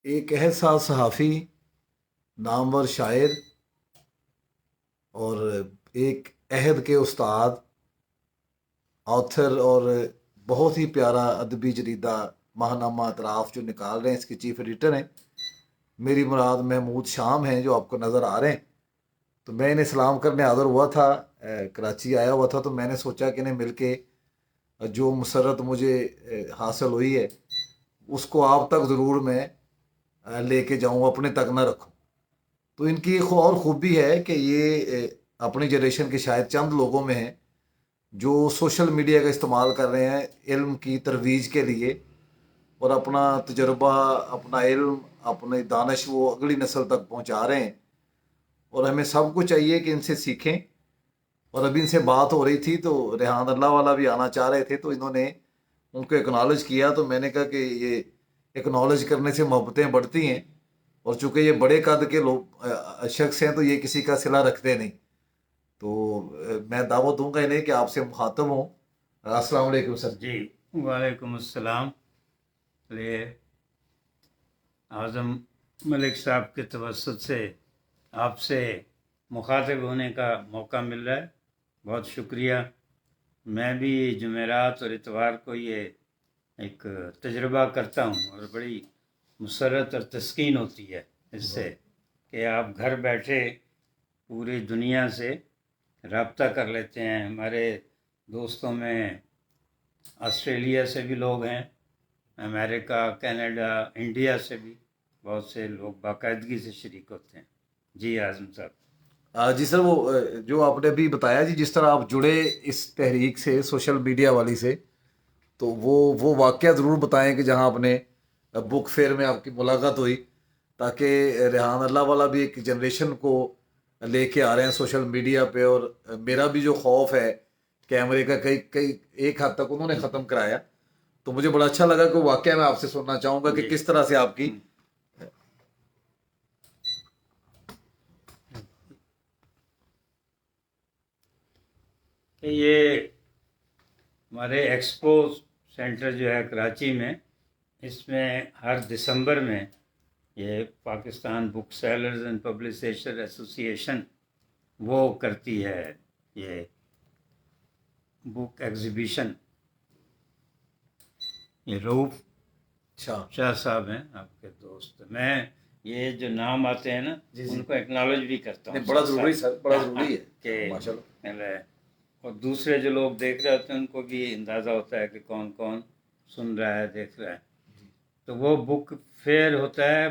ایک عہد ساز صحافی، نامور شاعر، اور ایک عہد کے استاد، آتھر، اور بہت ہی پیارا ادبی جریدہ ماہنامہ اطراف جو نکال رہے ہیں، اس کے چیف ایڈیٹر ہیں میری مراد محمود شام ہیں، جو آپ کو نظر آ رہے ہیں۔ تو میں انہیں سلام کرنے حاضر ہوا تھا، کراچی آیا ہوا تھا، تو میں نے سوچا کہ انہیں مل کے جو مسرت مجھے حاصل ہوئی ہے اس کو آپ تک ضرور میں لے کے جاؤں، اپنے تک نہ رکھوں۔ تو ان کی ایک اور خوبی ہے کہ یہ اپنی جنریشن کے شاید چند لوگوں میں ہیں جو سوشل میڈیا کا استعمال کر رہے ہیں علم کی ترویج کے لیے، اور اپنا تجربہ، اپنا علم، اپنی دانش وہ اگلی نسل تک پہنچا رہے ہیں، اور ہمیں سب کو چاہیے کہ ان سے سیکھیں۔ اور ابھی ان سے بات ہو رہی تھی تو ریحان اللہ والا بھی آنا چاہ رہے تھے، تو انہوں نے ان کو اکنالج کیا، تو میں نے کہا کہ یہ اکنالج کرنے سے محبتیں بڑھتی ہیں، اور چونکہ یہ بڑے قد کے لوگ شخص ہیں تو یہ کسی کا صلہ رکھتے نہیں، تو میں دعوت دوں گا انہیں کہ آپ سے مخاطب ہوں۔ السلام علیکم سر۔ جی، وعلیکم السلام۔ یہ اعظم ملک صاحب کے توسط سے آپ سے مخاطب ہونے کا موقع مل رہا ہے، بہت شکریہ۔ میں بھی جمعرات اور اتوار کو یہ ایک تجربہ کرتا ہوں، اور بڑی مسرت اور تسکین ہوتی ہے اس سے کہ آپ گھر بیٹھے پوری دنیا سے رابطہ کر لیتے ہیں۔ ہمارے دوستوں میں آسٹریلیا سے بھی لوگ ہیں، امریکہ، کینیڈا، انڈیا سے بھی بہت سے لوگ باقاعدگی سے شریک ہوتے ہیں۔ جی اعظم صاحب۔ جی سر، وہ جو آپ نے ابھی بتایا جی، جس طرح آپ جڑے اس تحریک سے، سوشل میڈیا والی سے، تو وہ واقعہ ضرور بتائیں کہ جہاں آپ نے بک فیئر میں آپ کی ملاقات ہوئی، تاکہ ریحان اللہ والا بھی ایک جنریشن کو لے کے آ رہے ہیں سوشل میڈیا پہ، اور میرا بھی جو خوف ہے کیمرے کا کئی ایک حد تک انہوں نے ختم کرایا، تو مجھے بڑا اچھا لگا کہ واقعہ میں آپ سے سننا چاہوں گا کہ کس طرح سے آپ کی یہ ہمارے ایکسپو سینٹر جو ہے کراچی میں، اس میں ہر دسمبر میں یہ پاکستان بک سیلرز اینڈ پبلشر ایسوسی ایشن وہ کرتی ہے یہ بک ایگزیبیشن۔ یہ رعوف شاہ صاحب ہیں آپ کے دوست، میں یہ جو نام آتے ہیں نا ان کو ایکنالج بھی کرتا ہوں، بڑا ضروری سر، بڑا ضروری ہے کہ ماشاء اللہ۔ اور دوسرے جو لوگ دیکھ رہے ہوتے ہیں ان کو بھی اندازہ ہوتا ہے کہ کون کون سن رہا ہے، دیکھ رہا ہے۔ تو وہ بک فیئر ہوتا ہے،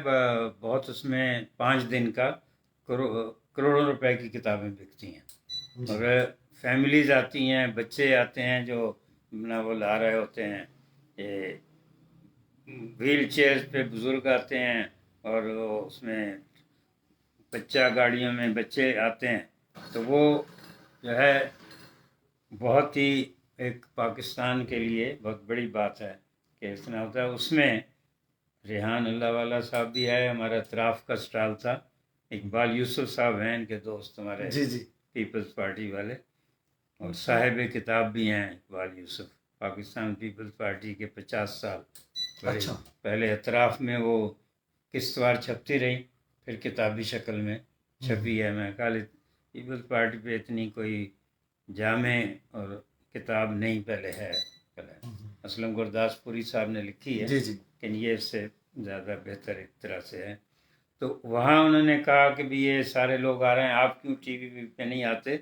بہت، اس میں 5 دن کا کروڑوں روپے کی کتابیں بکتی ہیں، اور فیملیز آتی ہیں، بچے آتے ہیں جو ناول لا رہے ہوتے ہیں، یہ ویل چیئر پہ بزرگ آتے ہیں، اور اس میں بچہ گاڑیوں میں بچے آتے ہیں، تو وہ جو ہے بہت ہی ایک پاکستان کے لیے بہت بڑی بات ہے کہ اتنا ہوتا ہے۔ اس میں ریحان اللہ والا صاحب بھی آئے، ہمارا اطراف کا اسٹال تھا، اقبال یوسف صاحب ہیں ان کے دوست ہمارے پیپلز پارٹی والے، اور صاحب کتاب بھی ہیں اقبال یوسف، پاکستان پیپلز پارٹی کے 50 سال پہلے اطراف میں وہ قسطوار چھپتی رہی، پھر کتابی شکل میں چھپی ہے۔ میں خالی پیپلز پارٹی پہ اتنی کوئی جامع اور کتاب نہیں پہلے ہے، اسلم گرداس پوری صاحب نے لکھی ہے، لیکن یہ اس سے زیادہ بہتر ایک طرح سے ہے۔ تو وہاں انہوں نے کہا کہ بھی یہ سارے لوگ آ رہے ہیں، آپ کیوں ٹی وی پہ نہیں آتے؟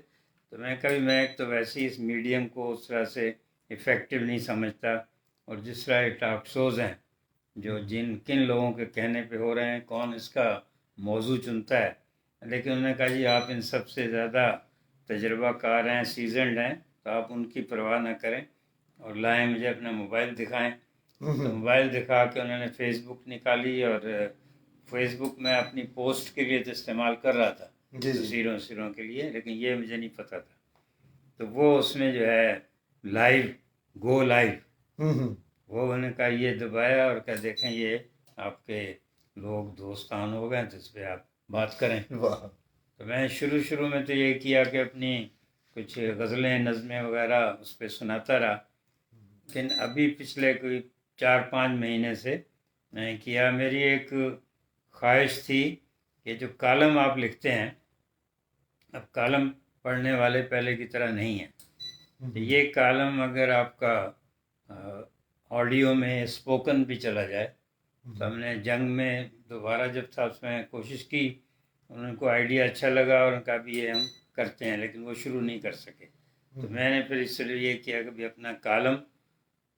تو میں کبھی میں ایک تو ویسے ہی اس میڈیم کو اس طرح سے افیکٹو نہیں سمجھتا، اور جس طرح یہ ٹاک شوز ہیں جو کن لوگوں کے کہنے پہ ہو رہے ہیں، کون اس کا موضوع چنتا ہے، لیکن انہوں نے کہا جی آپ ان سب سے زیادہ تجربہ کار ہیں، سیزنڈ ہیں، تو آپ ان کی پرواہ نہ کریں، اور لائیں مجھے اپنا موبائل دکھائیں۔ تو موبائل دکھا کے انہوں نے فیس بک نکالی، اور فیس بک میں اپنی پوسٹ کے لیے تو استعمال کر رہا تھا، تصویروں کے لیے، لیکن یہ مجھے نہیں پتہ تھا۔ تو وہ اس میں جو ہے لائیو، گو لائیو، وہ انہوں نے کہا یہ دبایا اور کہا دیکھیں یہ آپ کے لوگ دوستان ہو گئے، تو اس پہ آپ بات کریں۔ تو میں شروع میں تو یہ کیا کہ اپنی کچھ غزلیں، نظمیں وغیرہ اس پہ سناتا رہا، لیکن ابھی پچھلے کوئی 4-5 مہینے سے میں نے کیا. میری ایک خواہش تھی کہ جو کالم آپ لکھتے ہیں، اب کالم پڑھنے والے پہلے کی طرح نہیں ہیں. تو یہ کالم اگر آپ کا آڈیو میں اسپوکن بھی چلا جائے، تو ہم نے جنگ میں دوبارہ جب تھا اس میں کوشش کی، ان کو آئیڈیا اچھا لگا اور ان کا بھی یہ ہم کرتے ہیں، لیکن وہ شروع نہیں کر سکے. تو میں نے پھر اس لیے یہ کیا کہ بھی اپنا کالم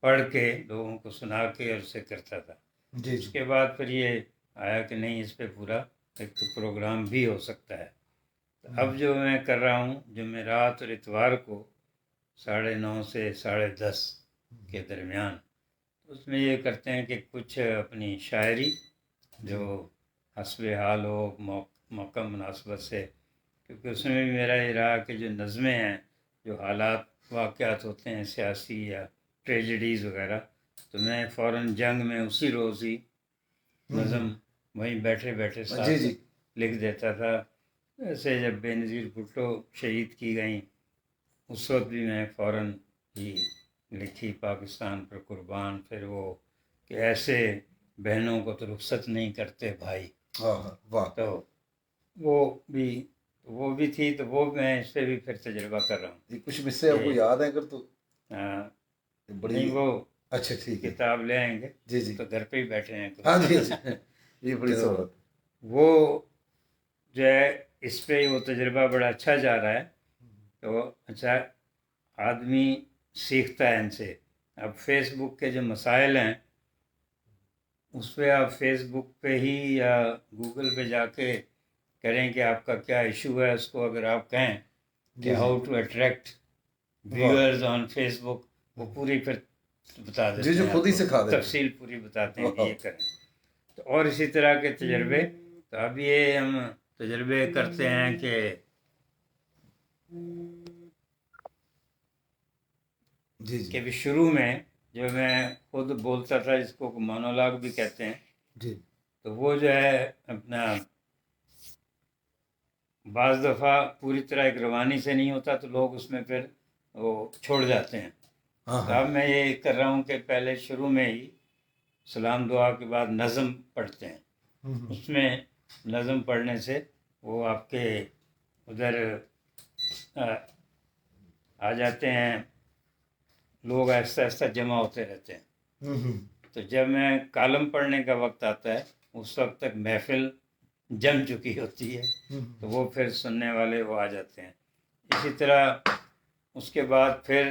پڑھ کے لوگوں کو سنا کے اور اسے کرتا تھا. جی اس کے بعد پھر یہ آیا کہ نہیں، اس پہ پورا ایک پروگرام بھی ہو سکتا ہے. تو اب جو میں کر رہا ہوں جمعرات اور اتوار کو 9:30 سے 10:30 کے درمیان، اس میں یہ کرتے ہیں کہ کچھ اپنی شاعری جو حسب حال ہو، موقع مناسبت سے، کیونکہ اس میں بھی میرا یہ رہا کہ جو نظمیں ہیں، جو حالات واقعات ہوتے ہیں سیاسی یا ٹریجڈیز وغیرہ، تو میں فوراً جنگ میں اسی روز ہی نظم وہیں بیٹھے بیٹھے ساتھ جی جی لکھ دیتا تھا. ایسے جب بے نظیر بھٹو شہید کی گئیں، اس وقت بھی میں فوراً ہی لکھی پاکستان پر قربان. پھر وہ کہ ایسے بہنوں کو تو رخصت نہیں کرتے بھائی، واہ. تو وہ بھی تھی. تو وہ میں اس پہ بھی پھر تجربہ کر رہا ہوں. جی کچھ مصرے آپ کو یاد ہیں اگر تو؟ بڑی نہیں، وہ اچھا ٹھیک ہے. کتاب لے آئیں گے. جی جی تو گھر پہ ہی بیٹھے ہیں. ہاں جی یہ بڑی تو سہولت. وہ جو ہے اس پہ وہ تجربہ بڑا اچھا جا رہا ہے. تو اچھا آدمی سیکھتا ہے ان سے. اب فیس بک کے جو مسائل ہیں، اس پہ آپ فیس بک پہ ہی یا گوگل پہ جا کے کریں کہ آپ کا کیا ایشو ہے. اس کو اگر آپ کہیں کہ how to attract viewers on Facebook, وہ پوری پھر بتا دیتے جی جو ہیں، خود ہی آپ کو سکھا دیتے ہیں. تفصیل پوری بتاتے ہیں کہ یہ کریں. تو اور اسی طرح کے تجربے. تو اب یہ ہم تجربے کرتے ہیں کہ جی جی کہ بھی شروع میں جو میں خود بولتا تھا، جس کو مونولاگ بھی کہتے ہیں، جی تو وہ جو ہے اپنا بعض دفعہ پوری طرح ایک روانی سے نہیں ہوتا، تو لوگ اس میں پھر وہ چھوڑ جاتے ہیں. ہاں تو اب میں یہ کر رہا ہوں کہ پہلے شروع میں ہی سلام دعا کے بعد نظم پڑھتے ہیں. اس میں نظم پڑھنے سے وہ آپ کے ادھر آ جاتے ہیں، لوگ آہستہ آہستہ جمع ہوتے رہتے ہیں. تو جب میں کالم پڑھنے کا وقت آتا ہے، اس وقت تک محفل جم چکی ہوتی ہے، تو وہ پھر سننے والے وہ آ جاتے ہیں. اسی طرح اس کے بعد پھر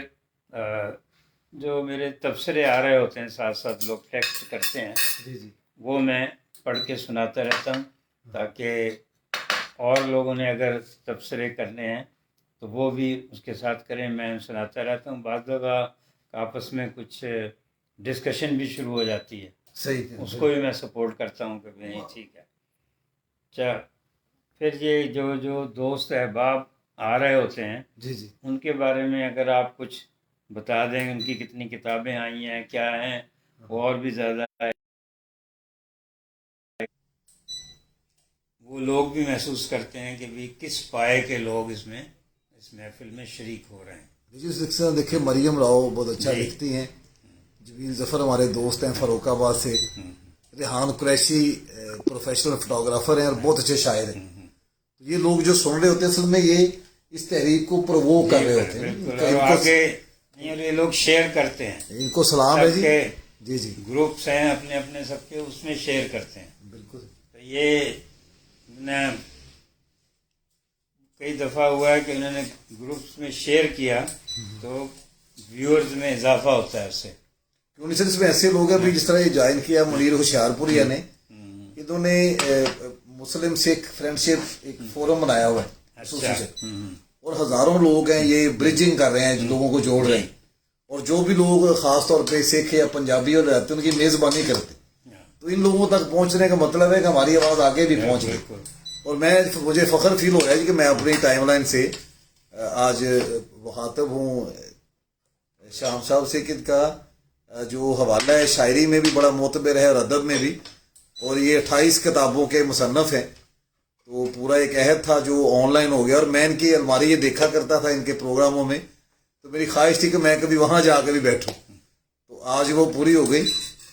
جو میرے تبصرے آ رہے ہوتے ہیں، ساتھ ساتھ لوگ ٹیکسٹ کرتے ہیں، جی جی وہ میں پڑھ کے سناتا رہتا ہوں، تاکہ اور لوگوں نے اگر تبصرے کرنے ہیں تو وہ بھی اس کے ساتھ کریں. میں سناتا رہتا ہوں. بعض دفعہ آپس میں کچھ ڈسکشن بھی شروع ہو جاتی ہے، صحیح ہے. اس کو بھی میں سپورٹ کرتا ہوں کہ نہیں ٹھیک ہے. اچھا، پھر یہ جو دوست احباب آ رہے ہوتے ہیں، جی جی ان کے بارے میں اگر آپ کچھ بتا دیں، ان کی کتنی کتابیں آئی ہیں، کیا ہیں، وہ اور بھی زیادہ ہے. وہ لوگ بھی محسوس کرتے ہیں کہ بھی کس پائے کے لوگ اس محفل میں شریک ہو رہے ہیں. دیکھیں مریم راؤ بہت اچھا جی. لکھتی ہیں. جبین ظفر ہمارے دوست ہیں فاروق آباد سے. ریحان قریشی پروفیشنل فوٹوگرافر ہیں اور بہت اچھے شاعر ہیں. یہ لوگ جو سن رہے ہوتے ہیں اصل میں یہ اس تحریک کو پرووک کر رہے ہوتے ہیں. یہ لوگ شیئر کرتے ہیں. ان کو سلام ہے جی. جی جی گروپس ہیں اپنے اپنے سب کے، اس میں شیئر کرتے ہیں. بالکل. تو یہ کئی دفعہ ہوا ہے کہ انہوں نے گروپس میں شیئر کیا تو ویورز میں اضافہ ہوتا ہے اس سے. اس میں ایسے لوگ ہیں جس طرح یہ جوائن کیا منیر ہوشیارپوریا نے، انہوں نے مسلم سکھ فرینڈ شپ ایک فورم بنایا ہوا ہے، اور ہزاروں لوگ ہیں یہ برجنگ کر رہے ہیں، لوگوں کو جوڑ رہے ہیں. اور جو بھی لوگ خاص طور پہ سکھ یا پنجابی اور رہتے ہیں ان کی میزبانی کرتے. تو ان لوگوں تک پہنچنے کا مطلب ہے کہ ہماری آواز آگے بھی پہنچ گئی. اور مجھے فخر فیل ہو رہا ہے کہ میں اپنی ٹائم لائن سے آج مخاطب ہوں شام صاحب سے، کہ کا جو حوالہ ہے شاعری میں بھی بڑا معتبر ہے اور ادب میں بھی، اور یہ 28 کتابوں کے مصنف ہیں. تو پورا ایک عہد تھا جو آن لائن ہو گیا، اور میں ان کی الماری یہ دیکھا کرتا تھا ان کے پروگراموں میں، تو میری خواہش تھی کہ میں کبھی وہاں جا کے بھی بیٹھوں. تو آج وہ پوری ہو گئی.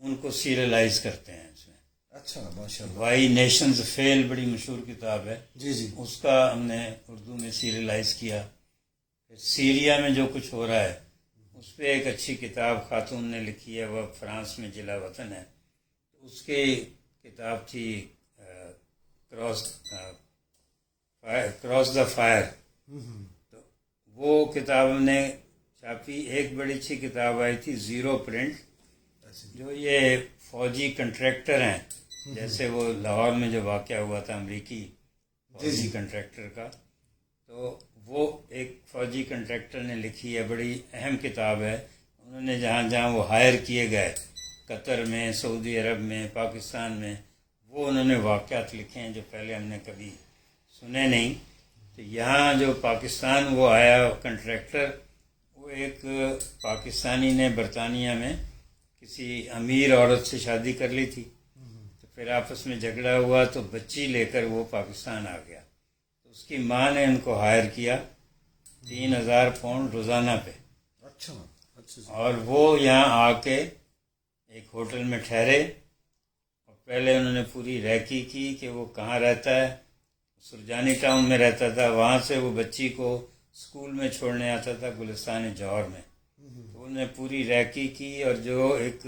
ان کو سیریلائز کرتے ہیں اس میں. اچھا ماشاء اللہ. وائی نیشنز فیل بڑی مشہور کتاب ہے. جی جی. اس کا ہم نے اردو میں سیریلائز کیا. پھر سیریا میں جو کچھ ہو رہا ہے اس پہ ایک اچھی کتاب خاتون نے لکھی ہے, وہ فرانس میں جلا وطن ہے. اس کی کتاب تھی کراس دا فائر. تو وہ کتاب ہم نے چھاپی. ایک بڑی اچھی کتاب آئی تھی زیرو پرنٹ, جو یہ فوجی کنٹریکٹر ہیں, جیسے وہ لاہور میں جو واقعہ ہوا تھا امریکی فوجی کنٹریکٹر کا, تو وہ ایک فوجی کنٹریکٹر نے لکھی ہے. بڑی اہم کتاب ہے. انہوں نے جہاں جہاں وہ ہائر کیے گئے, قطر میں, سعودی عرب میں, پاکستان میں, وہ انہوں نے واقعات لکھے ہیں جو پہلے ہم نے کبھی سنے نہیں. تو یہاں جو پاکستان وہ آیا کنٹریکٹر, وہ ایک پاکستانی نے برطانیہ میں کسی امیر عورت سے شادی کر لی تھی. تو پھر آپس میں جھگڑا ہوا تو بچی لے کر وہ پاکستان آ گیا. تو اس کی ماں نے ان کو ہائر کیا 3000 پاؤنڈ روزانہ پہ. اچھا. اور وہ یہاں آ کے ایک ہوٹل میں ٹھہرے, اور پہلے انہوں نے پوری ریکی کی کہ وہ کہاں رہتا ہے. سرجانی ٹاؤن میں رہتا تھا. وہاں سے وہ بچی کو اسکول میں چھوڑنے آتا تھا گلستان جوہر میں. تو انہوں نے پوری ریکی کی, اور جو ایک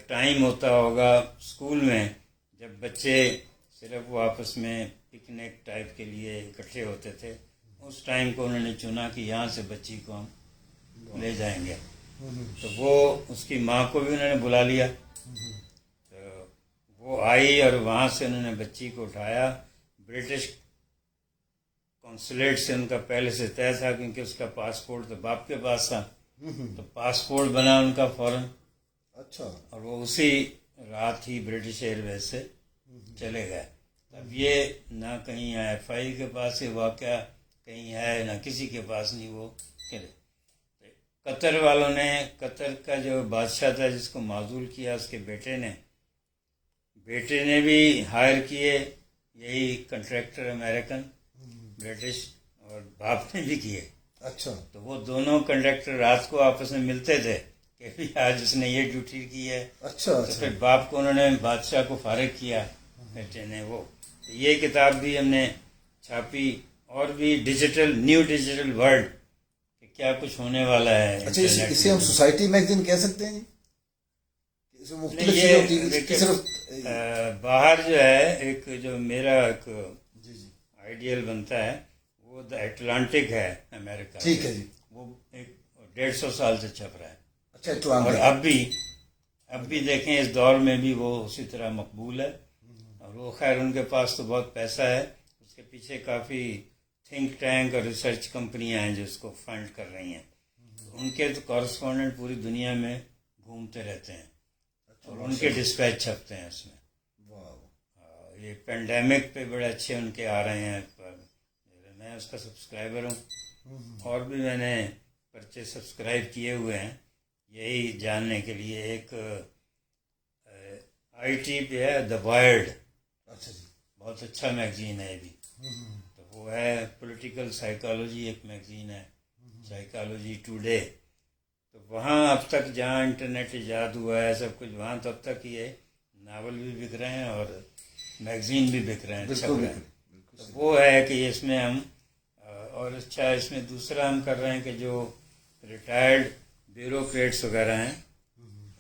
ٹائم ہوتا ہوگا اسکول میں جب بچے صرف وہ آپس میں پکنک ٹائپ کے لیے اکٹھے ہوتے تھے, اس ٹائم کو انہوں نے چنا کہ یہاں سے بچی کو ہم لے جائیں گے. تو وہ اس کی ماں کو بھی انہوں نے بلا لیا. تو وہ آئی اور وہاں سے انہوں نے بچی کو اٹھایا. برٹش کونسلیٹ سے ان کا پہلے سے طے تھا, کیونکہ اس کا پاسپورٹ تو باپ کے پاس تھا. تو پاسپورٹ بنا ان کا فوراً. اچھا. اور وہ اسی رات ہی برٹش ایئر ویز سے چلے گئے. اب یہ نہ کہیں ایف آئی کے پاس یہ واقعہ کہیں ہے, نہ کسی کے پاس نہیں. وہ چلے قطر والوں نے, قطر کا جو بادشاہ تھا جس کو معزول کیا, اس کے بیٹے نے بھی ہائر کیے یہی کنٹریکٹر امریکن برٹش, اور باپ نے بھی کیے. اچھا. تو وہ دونوں کنٹریکٹر رات کو آپس میں ملتے تھے کہ بھی آج اس نے یہ ڈیوٹی کی ہے. اچھا. تو پھر باپ کو انہوں نے بادشاہ کو فارغ کیا, بیٹے نے وہ. تو یہ کتاب بھی ہم نے چھاپی. اور بھی نیو ڈیجیٹل ورلڈ کہ کیا کچھ ہونے والا ہے. اچھا, اسے ہم سوسائٹی میگزین کہہ سکتے ہیں جی؟ مختلف یہ صرف باہر جو ہے ایک جو میرا ایک آئیڈیل بنتا ہے وہ دا اٹلانٹک ہے امریکہ. ٹھیک ہے جی. وہ ایک 150 سال سے چھپ رہا ہے. اچھا. اور اب بھی دیکھیں اس دور میں بھی وہ اسی طرح مقبول ہے. اور وہ خیر ان کے پاس تو بہت پیسہ ہے, اس کے پیچھے کافی تھنک ٹینک اور ریسرچ کمپنیاں ہیں جو اس کو فنڈ کر رہی ہیں. ان کے تو کورسپونڈنٹ پوری دنیا میں گھومتے رہتے ہیں, اور ان کے ڈسپیچ چھپتے ہیں اس میں. یہ پینڈیمک پہ بڑے اچھے ان کے آ رہے ہیں. میں اس کا سبسکرائبر ہوں, اور بھی میں نے پرچے سبسکرائب کیے ہوئے ہیں یہی جاننے کے لیے. ایک آئی ٹی پہ ہے دا وائرڈ. اچھا جی. بہت اچھا میگزین ہے یہ بھی. تو وہ ہے پولیٹیکل سائیکالوجی ایک میگزین ہے, سائیکالوجی ٹوڈے. تو وہاں اب تک جہاں انٹرنیٹ ایجاد ہوا ہے سب کچھ, وہاں تب تک یہ ناول بھی بک رہے ہیں اور میگزین بھی بک رہے ہیں, چھپ رہے ہیں. تو وہ ہے کہ اس میں ہم, اور اچھا اس میں دوسرا ہم کر رہے ہیں کہ جو ریٹائرڈ بیوروکریٹس وغیرہ ہیں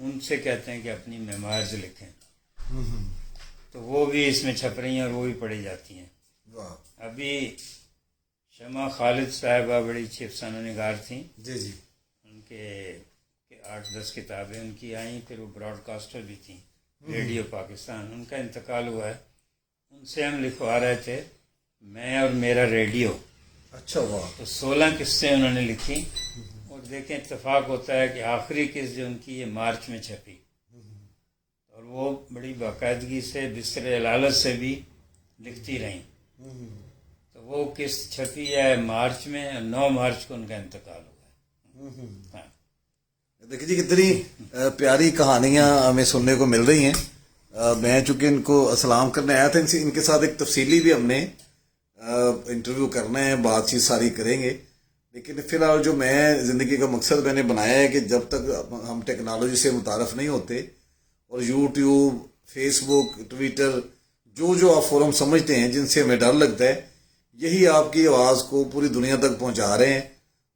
ان سے کہتے ہیں کہ اپنی میموائرز لکھیں. تو وہ بھی اس میں چھپ رہی ہیں اور وہ بھی پڑھی جاتی ہیں. ابھی شمع خالد صاحبہ بڑی اچھی افسانہ نگار تھیں. جی جی. ان کے 8-10 کتابیں ان کی آئیں. پھر وہ براڈ کاسٹر بھی تھیں ریڈیو پاکستان. ان کا انتقال ہوا ہے. ان سے ہم لکھوا رہے تھے میں اور میرا ریڈیو. اچھا. واہ. تو 16 قصے انہوں نے لکھی. اور دیکھیں اتفاق ہوتا ہے کہ آخری قسط جو ان کی یہ مارچ میں چھپی, اور وہ بڑی باقاعدگی سے بستر علالت سے بھی لکھتی رہیں. تو وہ قسط چھپی ہے مارچ میں, 9 مارچ کو ان کا انتقال ہوا ہے. ہاں دیکھیے جی کتنی پیاری کہانیاں ہمیں سننے کو مل رہی ہیں. میں چونکہ ان کو سلام کرنے آیا تھا, ان کے ساتھ ایک تفصیلی بھی ہم نے انٹرویو کرنا ہے, بات چیت ساری کریں گے. لیکن فی الحال جو میں زندگی کا مقصد میں نے بنایا ہے کہ جب تک ہم ٹیکنالوجی سے متعارف نہیں ہوتے اور یوٹیوب، فیس بک، ٹویٹر، جو آپ فورم سمجھتے ہیں جن سے ہمیں ڈر لگتا ہے، یہی آپ کی آواز کو پوری دنیا تک پہنچا رہے ہیں،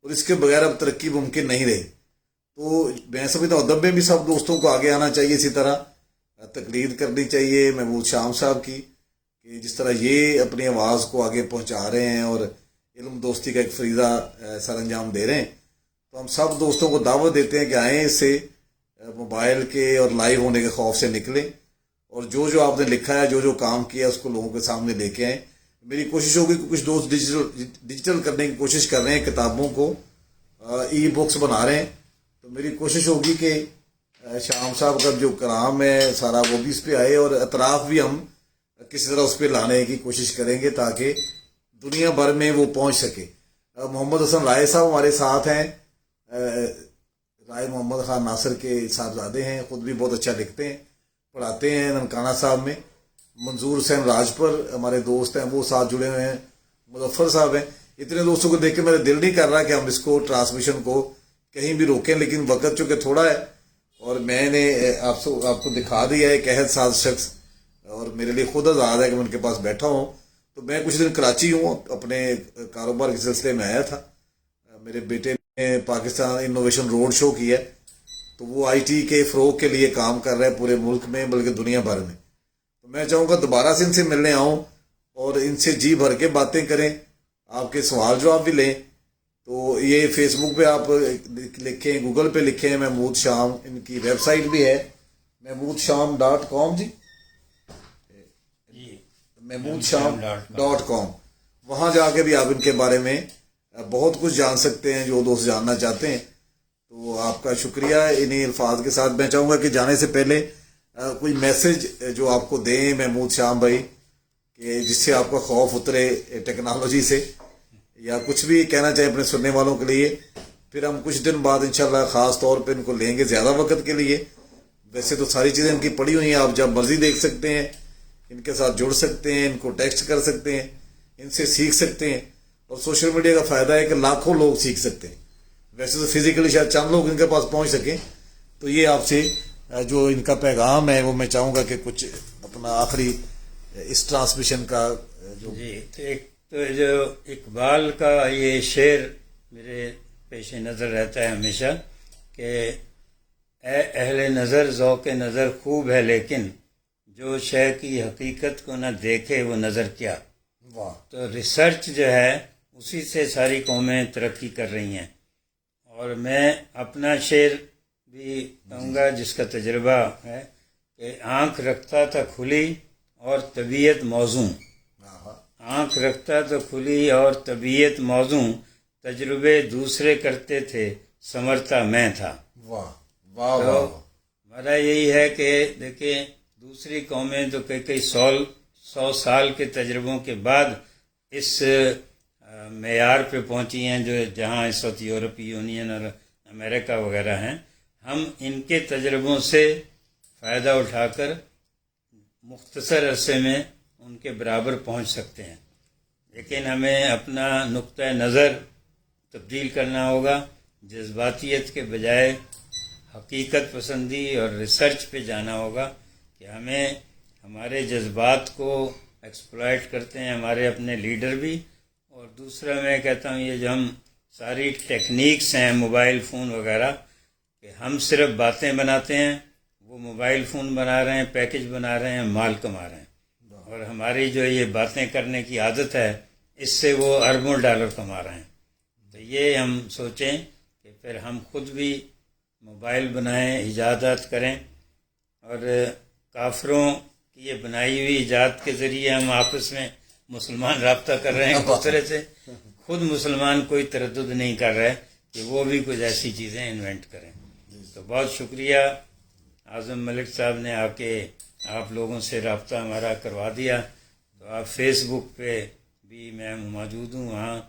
اور اس کے بغیر اب ترقی ممکن نہیں رہی۔ تو میں سمجھتا ہوں ادب میں بھی سب دوستوں کو آگے آنا چاہیے، اسی طرح تقلید کرنی چاہیے محمود شام صاحب کی، کہ جس طرح یہ اپنی آواز کو آگے پہنچا رہے ہیں اور علم دوستی کا ایک فریضہ سر انجام دے رہے ہیں۔ تو ہم سب دوستوں کو دعوت دیتے ہیں کہ آئیں، اس سے موبائل کے اور لائیو ہونے کے خوف سے نکلیں، اور جو آپ نے لکھا ہے، جو کام کیا ہے، اس کو لوگوں کے سامنے لے کے آئیں۔ میری کوشش ہوگی کہ کچھ دوست ڈیجیٹل کرنے کی کوشش کر رہے ہیں، کتابوں کو ای بکس بنا رہے ہیں، تو میری کوشش ہوگی کہ شام صاحب کا جو کلام ہے سارا وہ بھی اس پہ آئے، اور اطراف بھی ہم کسی طرح اس پہ لانے کی کوشش کریں گے تاکہ دنیا بھر میں وہ پہنچ سکے۔ محمد حسن رائے صاحب ہمارے ساتھ ہیں، رائے محمد خان ناصر کے صاحبزادے ہیں، خود بھی بہت اچھا لکھتے ہیں، پڑھاتے ہیں ننکانہ صاحب میں۔ منظور حسین راجپر ہمارے دوست ہیں، وہ ساتھ جڑے ہوئے ہیں۔ مظفر صاحب ہیں۔ اتنے دوستوں کو دیکھ کے میرا دل نہیں کر رہا کہ ہم اس کو ٹرانسمیشن کو کہیں بھی روکیں، لیکن وقت چونکہ تھوڑا ہے، اور میں نے آپ کو دکھا دیا ہے ایک عہد ساز شخص، اور میرے لیے خود آزاد ہے کہ میں ان کے پاس بیٹھا ہوں۔ تو میں کچھ دن کراچی ہوں، اپنے کاروبار کے سلسلے میں آیا تھا۔ میرے بیٹے نے پاکستان انوویشن روڈ شو کیا ہے، تو وہ آئی ٹی کے فروغ کے لیے کام کر رہے ہیں پورے ملک میں بلکہ دنیا بھر میں۔ تو میں چاہوں گا دوبارہ سے ان سے ملنے آؤں اور ان سے جی بھر کے باتیں کریں، آپ کے سوال جواب بھی لیں۔ تو یہ فیس بک پہ آپ لکھیں، گوگل پہ لکھیں محمود شام، ان کی ویب سائٹ بھی ہے محمودشام.com، جی محمودشام.com، وہاں جا کے بھی آپ ان کے بارے میں بہت کچھ جان سکتے ہیں جو دوست جاننا چاہتے ہیں۔ تو آپ کا شکریہ۔ انہیں الفاظ کے ساتھ میں چاہوں گا کہ جانے سے پہلے کوئی میسج جو آپ کو دیں محمود شام بھائی، کہ جس سے آپ کا خوف اترے ٹیکنالوجی سے، یا کچھ بھی کہنا چاہیں اپنے سننے والوں کے لیے۔ پھر ہم کچھ دن بعد انشاءاللہ خاص طور پہ ان کو لیں گے زیادہ وقت کے لیے۔ ویسے تو ساری چیزیں ان کی پڑھی ہوئی ہیں، آپ جب مرضی دیکھ سکتے ہیں، ان کے ساتھ جڑ سکتے ہیں، ان کو ٹیکسٹ کر سکتے ہیں، ان سے سیکھ سکتے ہیں۔ اور سوشل میڈیا کا فائدہ ہے کہ لاکھوں لوگ سیکھ سکتے ہیں، ویسے تو فزیکلی شاید چند لوگ ان کے پاس پہنچ سکیں۔ تو یہ آپ سے جو ان کا پیغام ہے وہ میں چاہوں گا کہ کچھ اپنا آخری اس ٹرانسمیشن کا جی، تو جو اقبال کا یہ شعر میرے پیش نظر رہتا ہے ہمیشہ کہ اے اہل نظر ذوق نظر خوب ہے، لیکن جو شے کی حقیقت کو نہ دیکھے وہ نظر کیا۔ واہ، تو ریسرچ جو ہے اسی سے ساری قومیں ترقی کر رہی ہیں۔ اور میں اپنا شعر بھی کہوں گا جس کا تجربہ ہے کہ آنکھ رکھتا تھا کھلی اور طبیعت موزوں، آنکھ رکھتا تو کھلی اور طبیعت موزوں، تجربے دوسرے کرتے تھے سمجھتا میں تھا۔ واہ واہ تو واہ، ہمارا یہی ہے کہ دیکھیں دوسری قومیں تو کئی 100 سال کے تجربوں کے بعد اس معیار پہ پہنچی ہیں جو جہاں اس وقت یورپی یونین اور امریکہ وغیرہ ہیں۔ ہم ان کے تجربوں سے فائدہ اٹھا کر مختصر عرصے میں ان کے برابر پہنچ سکتے ہیں، لیکن ہمیں اپنا نقطہ نظر تبدیل کرنا ہوگا، جذباتیت کے بجائے حقیقت پسندی اور ریسرچ پہ جانا ہوگا کہ ہمیں ہمارے جذبات کو ایکسپلائٹ کرتے ہیں ہمارے اپنے لیڈر بھی۔ اور دوسرا میں کہتا ہوں یہ جو ہم ساری ٹیکنیکس ہیں موبائل فون وغیرہ، کہ ہم صرف باتیں بناتے ہیں، وہ موبائل فون بنا رہے ہیں، پیکج بنا رہے ہیں، مال کما رہے ہیں، اور ہماری جو یہ باتیں کرنے کی عادت ہے اس سے وہ اربوں ڈالر کما رہے ہیں۔ تو یہ ہم سوچیں کہ پھر ہم خود بھی موبائل بنائیں، ایجادات کریں، اور کافروں کی یہ بنائی ہوئی ایجاد کے ذریعے ہم آپس میں مسلمان رابطہ کر رہے ہیں ایک دوسرے سے، خود مسلمان کوئی تردد نہیں کر رہے کہ وہ بھی کچھ ایسی چیزیں انوینٹ کریں۔ تو بہت شکریہ، اعظم ملک صاحب نے آ کے آپ لوگوں سے رابطہ ہمارا کروا دیا۔ تو آپ فیس بک پہ بھی میں موجود ہوں، وہاں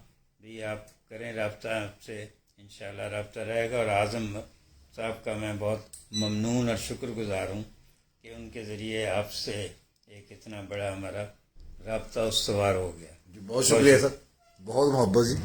بھی آپ کریں رابطہ، آپ سے انشاءاللہ رابطہ رہے گا۔ اور اعظم صاحب کا میں بہت ممنون اور شکر گزار ہوں کہ ان کے ذریعے آپ سے ایک اتنا بڑا ہمارا رابطہ استوار ہو گیا۔ بہت شکریہ سر، بہت محبت جی۔